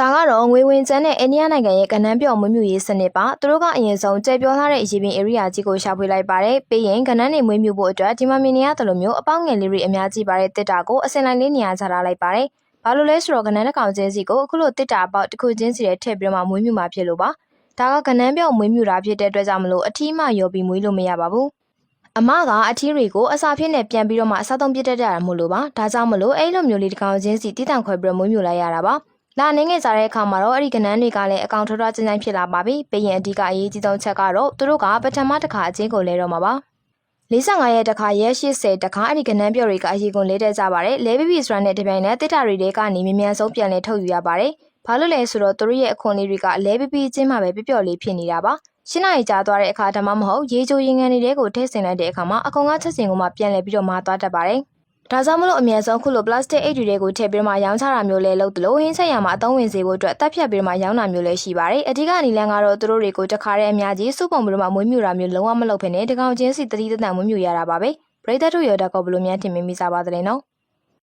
ဒါကတော့ငွေဝင်ကျန်းတဲ့အိန္ဒိယနိုင်ငံရဲ့ကဏ္ဍပြောင်းမွေးမြူရေးစနစ်ပါသူတို့ကအရင်ဆုံးကျဲပြောထားတဲ့ရေပြင် area ကြီးကိုရှာဖွေလိုက်ပါတယ်ပြီးရင်ကဏ္ဍနေမွေးမြူဖို့အတွက်ဒီမှာမြင်နေရတယ်လို့မျိုးအပေါင်းငယ်လေးတွေအများကြီးပါတဲ့တစ်တာကိုအစင်လိုက်လေးနေရာချထားလိုက်ပါတယ်ဘာလို့လဲဆိုတော့ကဏ္ဍတစ်ကောင်ချင်းစီကိုအခုလိုတစ်တာအပေါက်တစ်ခုချင်းစီနဲ့ထည့်ပြီးတော့မှမွေးမြူမှာဖြစ်လို့ပါဒါကကဏ္ဍပြောင်းမွေးမြူတာဖြစ်တဲ့အတွက်ကြောင့်မလို့အထီးမှရောပြီးမွေးလို့မရပါဘူးအမကအထီးတွေကိုအစာဖြစ်နဲ့ပြန်ပြီးတော့မှအစားသုံးပြတတ်တာမို့လို့ပါဒါကြောင့်မလို့အဲ့လိုမျိုးလေးတစ်ကောင်ချင်းစီတည်တံ့ခွဲပြီးတော့မွေးမြူလိုက်ရတာပါလာနေငယ်စားတဲ့အခါမှာတော့အဲ့ဒီကဏ္ဍတွေကလည်းအကောင်ထောထောကျဉ်းဖြစ်လာပါပြီ။ပြီးရင်အဓိကအရေးကြီးဆုံးချက်ကတော့သူတို့ကပထမတစ်ခါအချင်းကိုလဲတော့မှာပါ။45ရက်တစ်ခါရက်80တစ်ခါအဲ့ဒီကဏ္ဍပြော်တွေကအရေးကုန်လဲတဲ့ကြပါတယ်။လဲပြီးပြီဆိုတာနဲ့တပြိုင်နက်တစ်တာတွေကနေမြ мян ဆုံးပြန်လဲထုတ်ယူရပါတယ်။ဘာလို့လဲဆိုတော့သူတို့ရဲ့အခွန်လေးတွေကလဲပြီးပြီချင်းမှပဲပျော့လေးဖြစ်နေတာပါ။ရှင်းနိုင်ကြသွားတဲ့အခါဒါမှမဟုတ်ရေချိုရင်ငန်းတွေကိုထည့်ဆင်လိုက်တဲ့အခါမှာအခွန်ကချက်စင်ကမှပြန်လဲပြီးတော့မာသွားတတ်ပါတယ်။ဒါကြောင့်မလို့အမြဲဆုံးခုလို plastic အိတ်တွေကိုထည့်ပြီးမှရောင်းချတာမျိုးလဲလုပ်တယ်လို့ဟင်းချက်ရမှာအသုံးဝင်စေဖို့အတွက်တက်ဖြတ်ပြီးမှရောင်းတာမျိုးလဲရှိပါတယ်အဓိကနီလန်ကတော့သူတို့တွေကိုတခါတည်းအများကြီးစုပုံပြီးမှမွေးမြူတာမျိုးလုံးဝမလုပ်ဖ ೇನೆ တကောင်ချင်းစီတတိတတန်မွေးမြူရတာပါပဲပရိသတ်တို့ရောတက်ကောဘလို့များထင်မိစားပါသလဲနော်